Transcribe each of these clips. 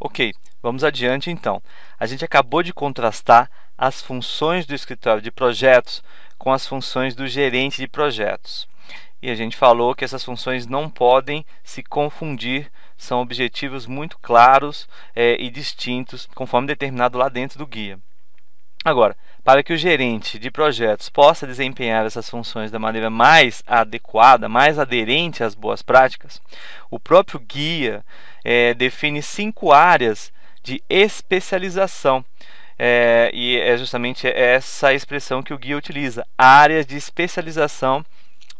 Ok, vamos adiante então. A gente acabou de contrastar as funções do escritório de projetos com as funções do gerente de projetos. E a gente falou que essas funções não podem se confundir, são objetivos muito claros e distintos, conforme determinado lá dentro do guia. Agora, para que o gerente de projetos possa desempenhar essas funções da maneira mais adequada, mais aderente às boas práticas, o próprio guia define 5 áreas de especialização. E é justamente essa expressão que o guia utiliza, áreas de especialização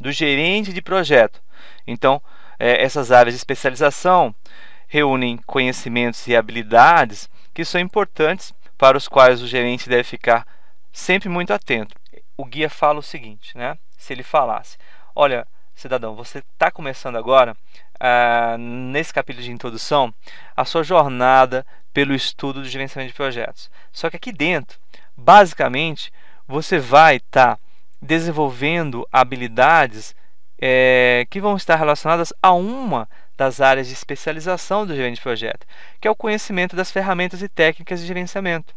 do gerente de projeto. Então, essas áreas de especialização reúnem conhecimentos e habilidades que são importantes para os quais o gerente deve ficar sempre muito atento. O guia fala o seguinte, né? Se ele falasse, olha, cidadão, você está começando agora, nesse capítulo de introdução, a sua jornada pelo estudo do gerenciamento de projetos. Só que aqui dentro, basicamente, você vai estar desenvolvendo habilidades que vão estar relacionadas a uma das áreas de especialização do gerente de projeto, que é o conhecimento das ferramentas e técnicas de gerenciamento.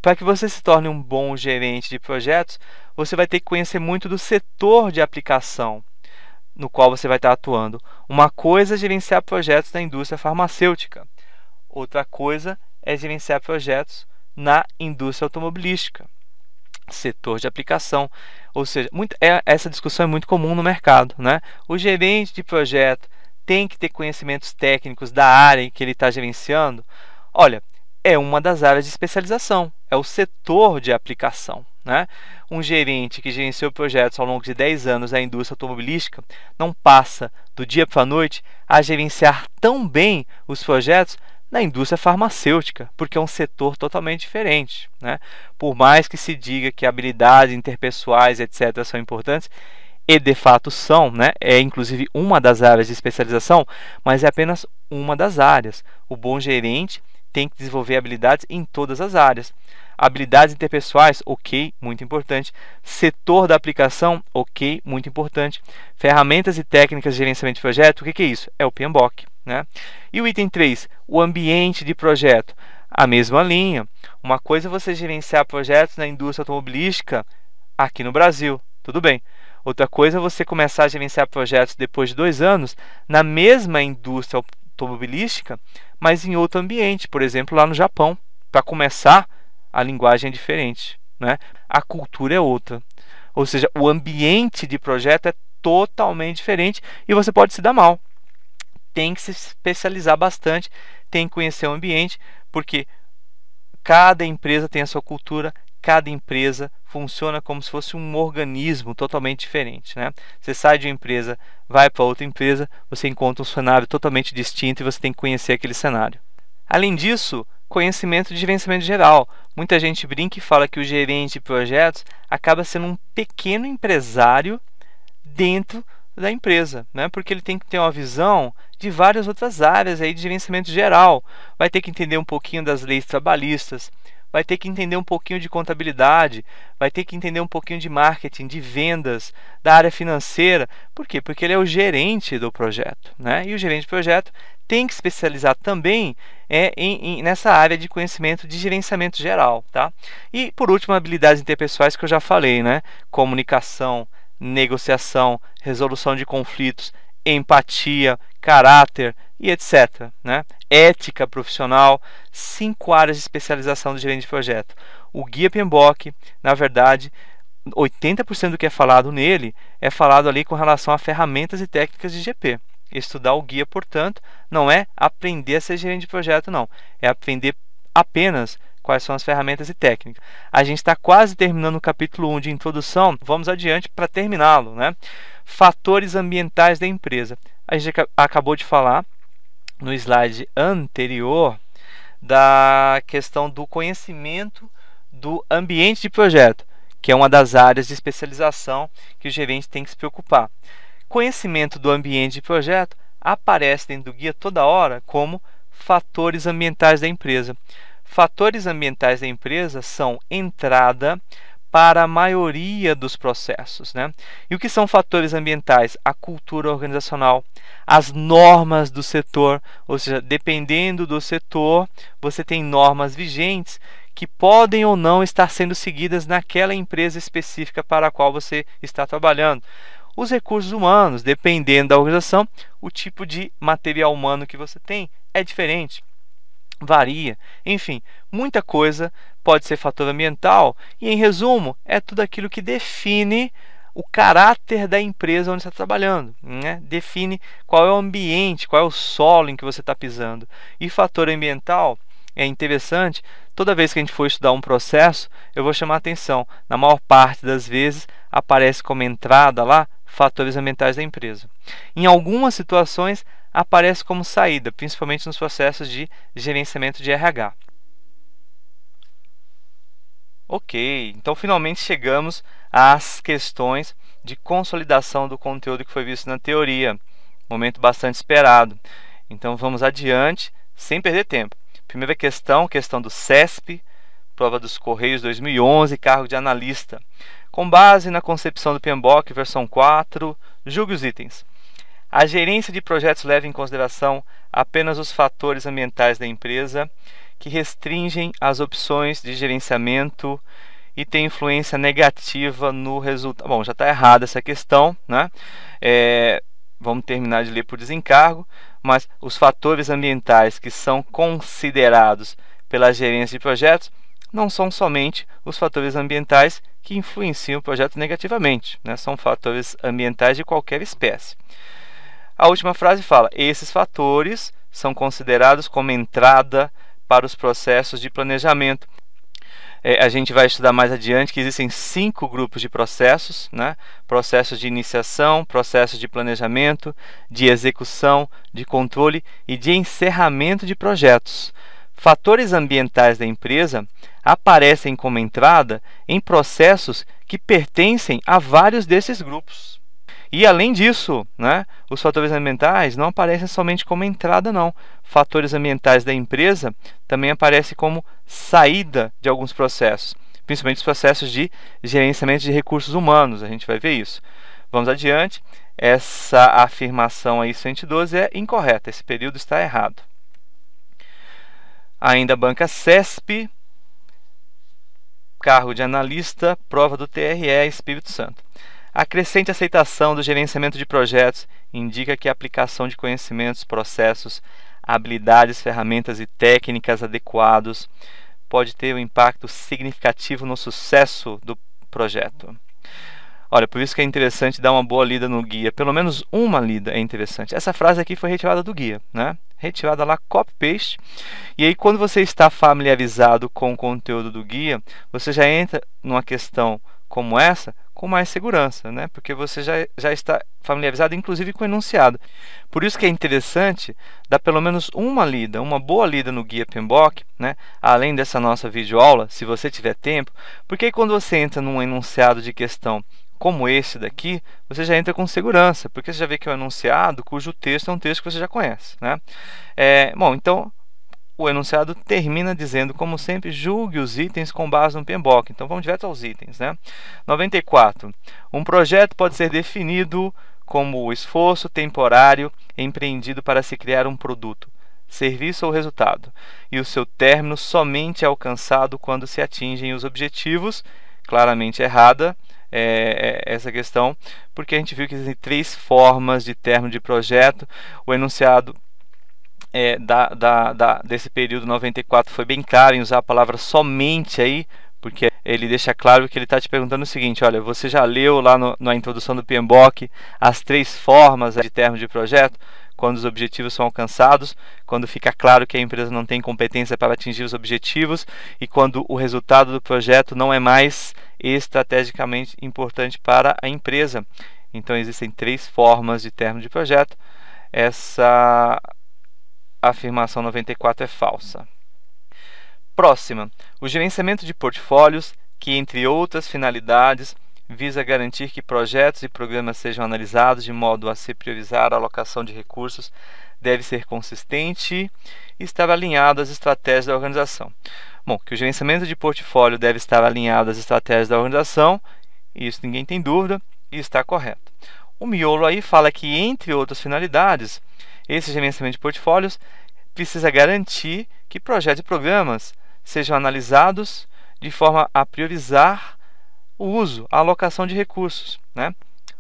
Para que você se torne um bom gerente de projetos, você vai ter que conhecer muito do setor de aplicação no qual você vai estar atuando. Uma coisa é gerenciar projetos na indústria farmacêutica, outra coisa é gerenciar projetos na indústria automobilística, setor de aplicação. Ou seja, essa discussão é muito comum no mercado, né? O gerente de projeto tem que ter conhecimentos técnicos da área que ele está gerenciando. Olha, é uma das áreas de especialização, é o setor de aplicação, né? Um gerente que gerenciou projetos ao longo de 10 anos na indústria automobilística não passa do dia para a noite a gerenciar tão bem os projetos na indústria farmacêutica, porque é um setor totalmente diferente, né? Por mais que se diga que habilidades interpessoais, etc., são importantes, e de fato são, né? É inclusive uma das áreas de especialização, mas é apenas uma das áreas. O bom gerente tem que desenvolver habilidades em todas as áreas. Habilidades interpessoais, ok, muito importante. Setor da aplicação, ok, muito importante. Ferramentas e técnicas de gerenciamento de projeto, o que é isso? É o PMBOK, né? E o item 3, o ambiente de projeto. A mesma linha. Uma coisa é você gerenciar projetos na indústria automobilística aqui no Brasil, tudo bem. Outra coisa é você começar a gerenciar projetos depois de 2 anos na mesma indústria automobilística, mas em outro ambiente, por exemplo, lá no Japão. Para começar, a linguagem é diferente, né? A cultura é outra. Ou seja, o ambiente de projeto é totalmente diferente e você pode se dar mal. Tem que se especializar bastante, tem que conhecer o ambiente, porque cada empresa tem a sua cultura, cada empresa funciona como se fosse um organismo totalmente diferente, né? Você sai de uma empresa, vai para outra empresa, você encontra um cenário totalmente distinto e você tem que conhecer aquele cenário. Além disso, conhecimento de gerenciamento geral. Muita gente brinca e fala que o gerente de projetos acaba sendo um pequeno empresário dentro da empresa, né? Porque ele tem que ter uma visão de várias outras áreas aí de gerenciamento geral. Vai ter que entender um pouquinho das leis trabalhistas, vai ter que entender um pouquinho de contabilidade, vai ter que entender um pouquinho de marketing, de vendas, da área financeira. Por quê? Porque ele é o gerente do projeto, né? E o gerente de projeto tem que especializar também nessa área de conhecimento de gerenciamento geral, tá? E, por último, habilidades interpessoais que eu já falei, né? Comunicação, negociação, resolução de conflitos, empatia, caráter e etc., né? Ética profissional, 5 áreas de especialização do gerente de projeto. O guia PMBOK, na verdade, 80% do que é falado nele é falado ali com relação a ferramentas e técnicas de GP. Estudar o guia, portanto, não é aprender a ser gerente de projeto, não. É aprender apenas quais são as ferramentas e técnicas. A gente está quase terminando o capítulo 1 de introdução, vamos adiante para terminá-lo, né? Fatores ambientais da empresa. A gente acabou de falar no slide anterior da questão do conhecimento do ambiente de projeto, que é uma das áreas de especialização que o gerente tem que se preocupar. Conhecimento do ambiente de projeto aparece dentro do guia toda hora como fatores ambientais da empresa. Fatores ambientais da empresa são entrada para a maioria dos processos, né? E o que são fatores ambientais? A cultura organizacional, as normas do setor, ou seja, dependendo do setor, você tem normas vigentes que podem ou não estar sendo seguidas naquela empresa específica para a qual você está trabalhando. Os recursos humanos, dependendo da organização, o tipo de material humano que você tem é diferente, varia, enfim, muita coisa pode ser fator ambiental e, em resumo, é tudo aquilo que define o caráter da empresa onde você está trabalhando, né? Define qual é o ambiente, qual é o solo em que você está pisando. E fator ambiental é interessante, toda vez que a gente for estudar um processo, eu vou chamar a atenção. Na maior parte das vezes, aparece como entrada lá fatores ambientais da empresa. Em algumas situações, aparece como saída, principalmente nos processos de gerenciamento de RH. Ok, então finalmente chegamos às questões de consolidação do conteúdo que foi visto na teoria. Momento bastante esperado. Então vamos adiante, sem perder tempo. Primeira questão, questão do CESP, prova dos Correios 2011, cargo de analista. Com base na concepção do PMBOK, versão 4, julgue os itens. A gerência de projetos leva em consideração apenas os fatores ambientais da empresa que restringem as opções de gerenciamento e têm influência negativa no resultado. Bom, já está errada essa questão, né? Vamos terminar de ler por desencargo, mas os fatores ambientais que são considerados pela gerência de projetos não são somente os fatores ambientais que influenciam o projeto negativamente, né? São fatores ambientais de qualquer espécie. A última frase fala: esses fatores são considerados como entrada para os processos de planejamento. A gente vai estudar mais adiante que existem 5 grupos de processos, né? Processos de iniciação, processos de planejamento, de execução, de controle e de encerramento de projetos. Fatores ambientais da empresa aparecem como entrada em processos que pertencem a vários desses grupos. E, além disso, né, os fatores ambientais não aparecem somente como entrada, não. Fatores ambientais da empresa também aparecem como saída de alguns processos, principalmente os processos de gerenciamento de recursos humanos. A gente vai ver isso. Vamos adiante. Essa afirmação aí, 112, é incorreta. Esse período está errado. Ainda banca CESP, cargo de analista, prova do TRE, Espírito Santo. A crescente aceitação do gerenciamento de projetos indica que a aplicação de conhecimentos, processos, habilidades, ferramentas e técnicas adequados pode ter um impacto significativo no sucesso do projeto. Olha, por isso que é interessante dar uma boa lida no guia. Pelo menos uma lida é interessante. Essa frase aqui foi retirada do guia, né? Retirada lá, copy-paste. E aí, quando você está familiarizado com o conteúdo do guia, você já entra numa questão como essa com mais segurança, né? Porque você já está familiarizado, inclusive, com o enunciado. Por isso que é interessante dar pelo menos uma lida, uma boa lida no guia PMBOK, né? Além dessa nossa videoaula, se você tiver tempo, porque aí quando você entra num enunciado de questão como esse daqui, você já entra com segurança, porque você já vê que é um enunciado cujo texto é um texto que você já conhece, né? Bom, então o enunciado termina dizendo, como sempre, julgue os itens com base no PMBOK. Então vamos direto aos itens, né? 94. Um projeto pode ser definido como o esforço temporário empreendido para se criar um produto, serviço ou resultado, e o seu término somente é alcançado quando se atingem os objetivos. Claramente errada essa questão, porque a gente viu que existem 3 formas de término de projeto. O enunciado desse período 94 foi bem claro em usar a palavra somente aí, porque ele deixa claro que ele está te perguntando o seguinte: olha, você já leu lá na introdução do PMBOK as 3 formas de término de projeto? Quando os objetivos são alcançados, quando fica claro que a empresa não tem competência para atingir os objetivos e quando o resultado do projeto não é mais estrategicamente importante para a empresa. Então existem 3 formas de término de projeto. Essa afirmação 94 é falsa. Próxima. O gerenciamento de portfólios, que entre outras finalidades visa garantir que projetos e programas sejam analisados de modo a se priorizar a alocação de recursos, deve ser consistente e estar alinhado às estratégias da organização. Bom, que o gerenciamento de portfólio deve estar alinhado às estratégias da organização, isso ninguém tem dúvida, e está correto. O miolo aí fala que, entre outras finalidades, esse gerenciamento de portfólios precisa garantir que projetos e programas sejam analisados de forma a priorizar o uso, a alocação de recursos, né?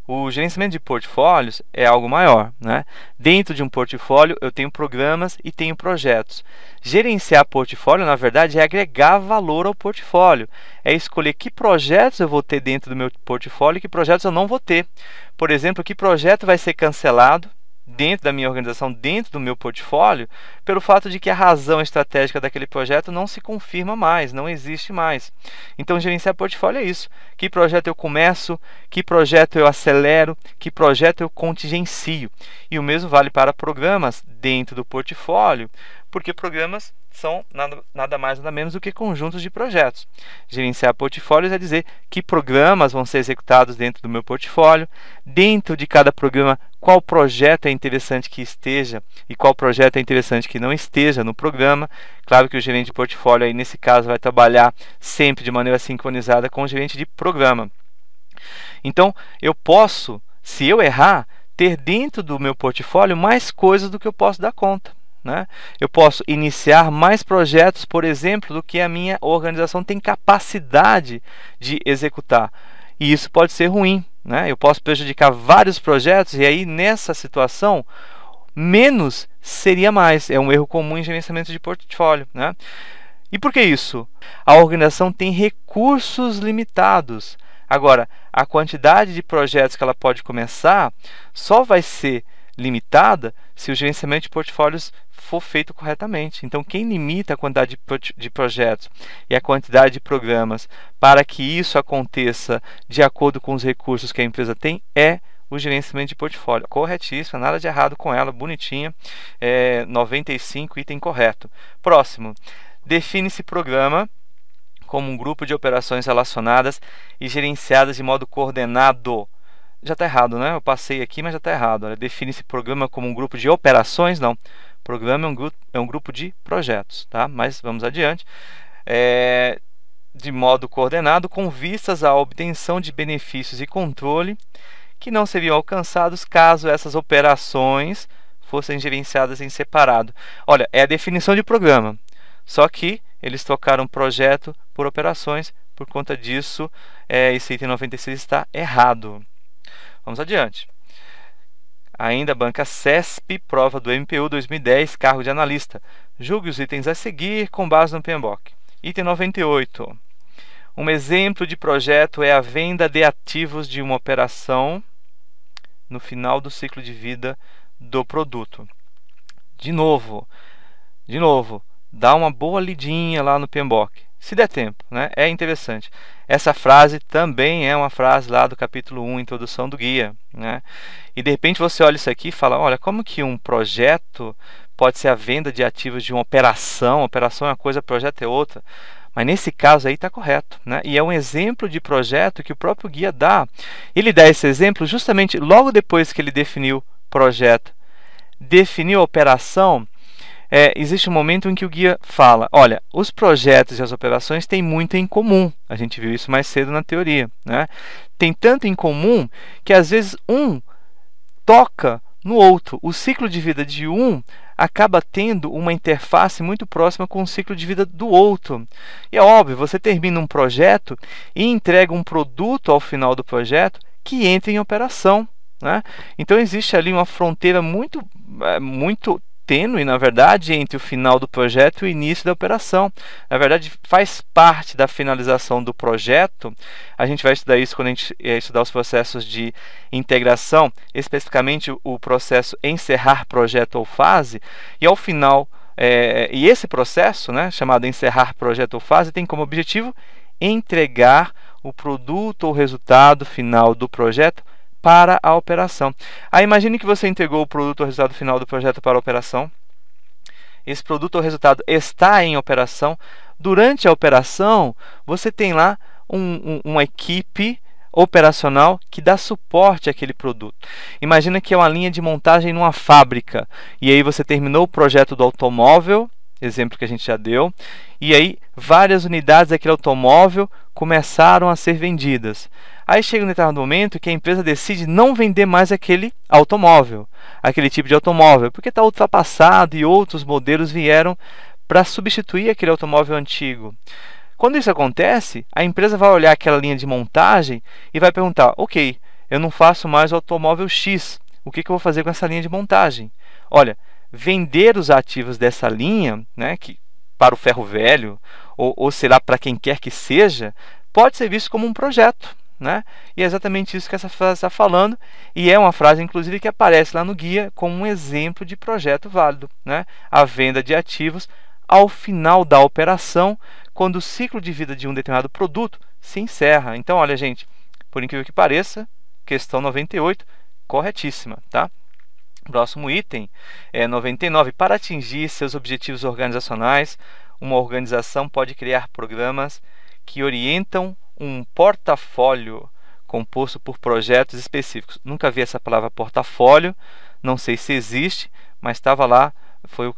O gerenciamento de portfólios é algo maior, né? Dentro de um portfólio eu tenho programas e tenho projetos. Gerenciar portfólio, na verdade, é agregar valor ao portfólio. É escolher que projetos eu vou ter dentro do meu portfólio e que projetos eu não vou ter. Por exemplo, que projeto vai ser cancelado dentro da minha organização, dentro do meu portfólio, pelo fato de que a razão estratégica daquele projeto não se confirma mais, não existe mais. Então, gerenciar portfólio é isso. Que projeto eu começo, que projeto eu acelero, que projeto eu contingencio. E o mesmo vale para programas dentro do portfólio, porque programas são nada mais nada menos do que conjuntos de projetos. Gerenciar portfólios é dizer que programas vão ser executados dentro do meu portfólio, dentro de cada programa, qual projeto é interessante que esteja e qual projeto é interessante que não esteja no programa. Claro que o gerente de portfólio, aí, nesse caso, vai trabalhar sempre de maneira sincronizada com o gerente de programa. Então, eu posso, se eu errar, ter dentro do meu portfólio mais coisas do que eu posso dar conta, né? Eu posso iniciar mais projetos, por exemplo, do que a minha organização tem capacidade de executar. E isso pode ser ruim, né? Eu posso prejudicar vários projetos e aí, nessa situação, menos seria mais. É um erro comum em gerenciamento de portfólio, né? E por que isso? A organização tem recursos limitados. Agora, a quantidade de projetos que ela pode começar só vai ser limitada se o gerenciamento de portfólios for feito corretamente. Então, quem limita a quantidade de projetos e a quantidade de programas para que isso aconteça de acordo com os recursos que a empresa tem é o gerenciamento de portfólio. Corretíssima, nada de errado com ela, bonitinha, 95, item correto. Próximo, define-se programa como um grupo de operações relacionadas e gerenciadas de modo coordenado. Já está errado, né? Eu passei aqui, mas já está errado. Define-se programa como um grupo de operações? Não. Programa é um grupo de projetos, tá? Mas vamos adiante. De modo coordenado, com vistas à obtenção de benefícios e controle que não seriam alcançados caso essas operações fossem gerenciadas em separado. Olha, é a definição de programa. Só que eles trocaram projeto por operações. Por conta disso, esse item 96 está errado. Vamos adiante. Ainda banca CESP, prova do MPU 2010, cargo de analista. Julgue os itens a seguir com base no PMBOK. Item 98. Um exemplo de projeto é a venda de ativos de uma operação no final do ciclo de vida do produto. De novo, dá uma boa lidinha lá no PMBOK. Se der tempo, né? É interessante. Essa frase também é uma frase lá do capítulo 1, introdução do guia, né? E de repente você olha isso aqui e fala, olha, como que um projeto pode ser a venda de ativos de uma operação? Operação é uma coisa, projeto é outra. Mas nesse caso aí está correto, né? E é um exemplo de projeto que o próprio guia dá. Ele dá esse exemplo justamente logo depois que ele definiu projeto, definiu a operação. Existe um momento em que o guia fala, olha, os projetos e as operações têm muito em comum. A gente viu isso mais cedo na teoria, né? Tem tanto em comum que às vezes um toca no outro. O ciclo de vida de um acaba tendo uma interface muito próxima com o ciclo de vida do outro. E é óbvio, você termina um projeto e entrega um produto ao final do projeto que entra em operação, né? Então existe ali uma fronteira muito tênue, na verdade, entre o final do projeto e o início da operação. Na verdade, faz parte da finalização do projeto. A gente vai estudar isso quando a gente estudar os processos de integração, especificamente o processo encerrar projeto ou fase, e ao final, e esse processo, né, chamado encerrar projeto ou fase, tem como objetivo entregar o produto ou resultado final do projeto para a operação. Aí imagine que você entregou o produto ou resultado final do projeto para a operação. Esse produto ou resultado está em operação. Durante a operação, você tem lá uma equipe operacional que dá suporte àquele produto. Imagina que é uma linha de montagem numa fábrica. E aí você terminou o projeto do automóvel, exemplo que a gente já deu, e aí várias unidades daquele automóvel começaram a ser vendidas. Aí chega um determinado momento que a empresa decide não vender mais aquele automóvel, aquele tipo de automóvel, porque está ultrapassado e outros modelos vieram para substituir aquele automóvel antigo. Quando isso acontece, a empresa vai olhar aquela linha de montagem e vai perguntar: ok, eu não faço mais o automóvel X, o que eu vou fazer com essa linha de montagem? Olha, vender os ativos dessa linha, né, para o ferro velho, ou sei lá, para quem quer que seja, pode ser visto como um projeto. Né? E é exatamente isso que essa frase está falando, e é uma frase, inclusive, que aparece lá no guia como um exemplo de projeto válido. Né? A venda de ativos ao final da operação, quando o ciclo de vida de um determinado produto se encerra. Então, olha, gente, por incrível que pareça, questão 98, corretíssima, tá? Próximo item é 99. Para atingir seus objetivos organizacionais, uma organização pode criar programas que orientam um portafólio composto por projetos específicos. Nunca vi essa palavra portafólio, não sei se existe, mas estava lá,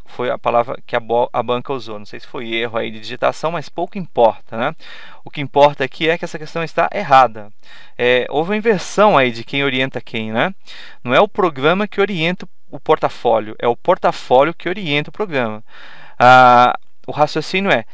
foi a palavra que a banca usou. Não sei se foi erro aí de digitação, mas pouco importa, né? O que importa aqui é que essa questão está errada. Houve uma inversão aí de quem orienta quem, né? Não é o programa que orienta o portafólio, é o portafólio que orienta o programa. O raciocínio é: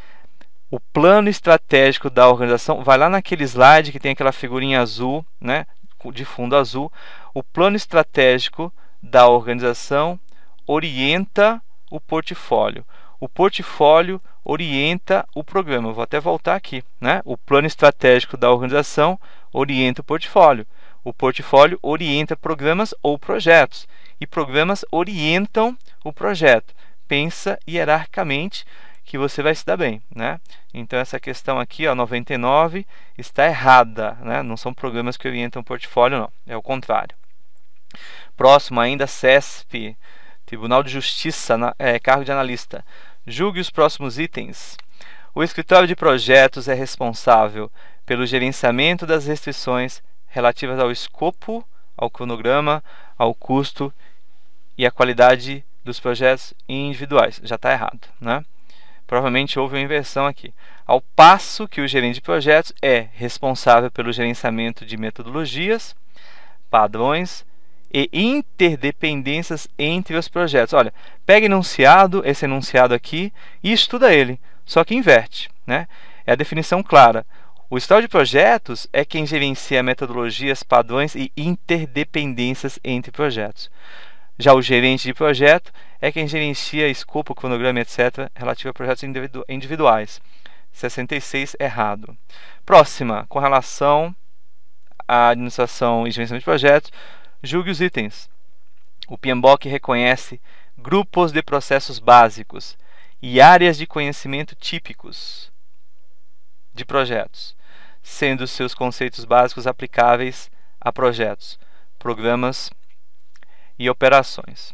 o plano estratégico da organização, vai lá naquele slide que tem aquela figurinha azul, né, de fundo azul. O plano estratégico da organização orienta o portfólio. O portfólio orienta o programa. Eu vou até voltar aqui, né? O plano estratégico da organização orienta o portfólio. O portfólio orienta programas ou projetos. E programas orientam o projeto. Pensa hierarquicamente que você vai se dar bem, né? Então essa questão aqui, ó, 99, está errada, né? Não são programas que orientam o portfólio, não. É o contrário. Próximo ainda, CESP, Tribunal de Justiça, cargo de analista. Julgue os próximos itens. O escritório de projetos é responsável pelo gerenciamento das restrições relativas ao escopo, ao cronograma, ao custo e à qualidade dos projetos individuais. Já está errado, né? Provavelmente houve uma inversão aqui. Ao passo que o gerente de projetos é responsável pelo gerenciamento de metodologias, padrões e interdependências entre os projetos. Olha, pega esse enunciado aqui e estuda ele, só que inverte, né? É a definição clara. O escritório de projetos é quem gerencia metodologias, padrões e interdependências entre projetos. Já o gerente de projeto é quem gerencia escopo, cronograma, etc., relativo a projetos individuais. 66, errado. Próxima, com relação à administração e gerenciamento de projetos, julgue os itens. O PMBOK reconhece grupos de processos básicos e áreas de conhecimento típicos de projetos, sendo seus conceitos básicos aplicáveis a projetos, programas e operações.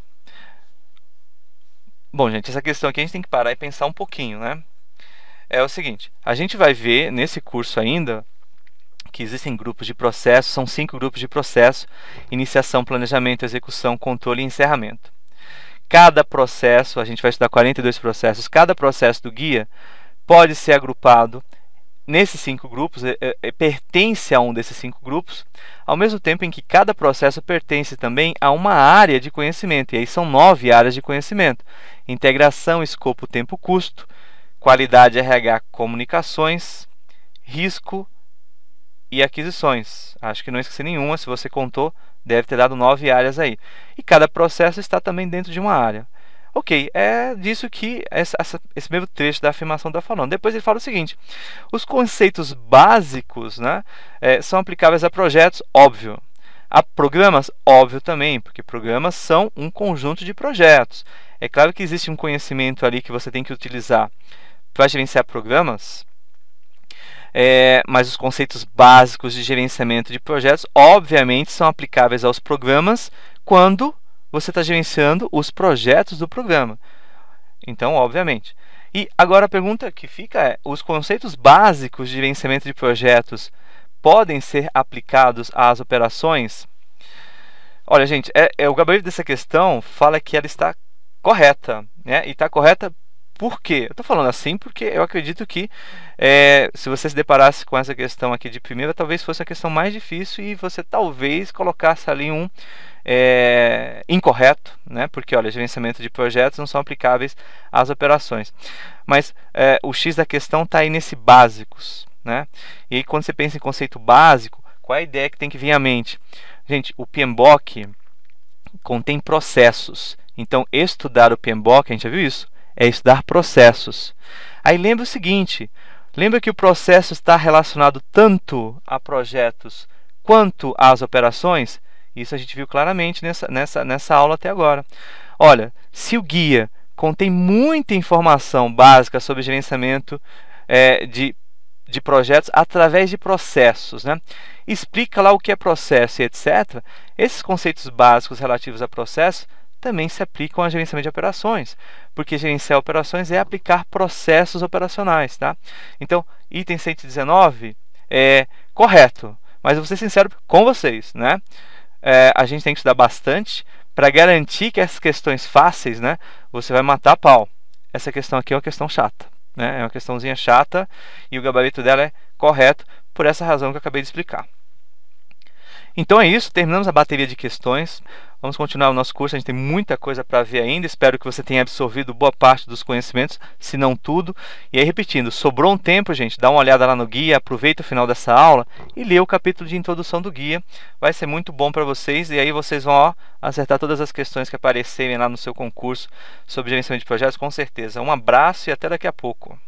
Bom, gente, essa questão aqui a gente tem que parar e pensar um pouquinho, né? É o seguinte, a gente vai ver nesse curso ainda que existem grupos de processo, são 5 grupos de processo: iniciação, planejamento, execução, controle e encerramento. Cada processo, a gente vai estudar 42 processos, cada processo do guia pode ser agrupado nesses 5 grupos, pertence a um desses 5 grupos, ao mesmo tempo em que cada processo pertence também a uma área de conhecimento, e aí são 9 áreas de conhecimento: integração, escopo, tempo, custo, qualidade, RH, comunicações, risco e aquisições. Acho que não esqueci nenhuma, se você contou, deve ter dado 9 áreas aí. E cada processo está também dentro de uma área. Ok, é disso que esse mesmo trecho da afirmação está falando. Depois ele fala o seguinte: os conceitos básicos, né, são aplicáveis a projetos, óbvio. A programas, óbvio também, porque programas são um conjunto de projetos. É claro que existe um conhecimento ali que você tem que utilizar para gerenciar programas, mas os conceitos básicos de gerenciamento de projetos, obviamente, são aplicáveis aos programas quando você está gerenciando os projetos do programa. Então, obviamente. E agora a pergunta que fica é: os conceitos básicos de gerenciamento de projetos podem ser aplicados às operações? Olha, gente, o gabarito dessa questão fala que ela está correta, né? E está correta Por quê? Eu estou falando assim porque eu acredito que se você se deparasse com essa questão aqui de primeira, talvez fosse a questão mais difícil e você talvez colocasse ali um incorreto, né? Porque olha, gerenciamento de projetos não são aplicáveis às operações. Mas o X da questão está aí nesse básicos, né? E aí quando você pensa em conceito básico, qual é a ideia que tem que vir à mente? Gente, o PMBOK contém processos. Então, estudar o PMBOK, a gente já viu isso? É estudar processos. Aí lembra o seguinte, lembra que o processo está relacionado tanto a projetos quanto às operações? Isso a gente viu claramente nessa aula até agora. Olha, se o guia contém muita informação básica sobre gerenciamento de projetos através de processos, né? Explica lá o que é processo e etc. Esses conceitos básicos relativos a processos também se aplicam a gerenciamento de operações, porque gerenciar operações é aplicar processos operacionais, tá? Então, item 119 é correto, mas eu vou ser sincero com vocês, né? A gente tem que estudar bastante para garantir que essas questões fáceis, né, você vai matar a pau. Essa questão aqui é uma questão chata, né? É uma questãozinha chata e o gabarito dela é correto por essa razão que eu acabei de explicar. Então é isso, terminamos a bateria de questões. Vamos continuar o nosso curso, a gente tem muita coisa para ver ainda. Espero que você tenha absorvido boa parte dos conhecimentos, se não tudo. E aí, repetindo, sobrou um tempo, gente, dá uma olhada lá no guia, aproveita o final dessa aula e lê o capítulo de introdução do guia. Vai ser muito bom para vocês e aí vocês vão acertar todas as questões que aparecerem lá no seu concurso sobre gerenciamento de projetos, com certeza. Um abraço e até daqui a pouco.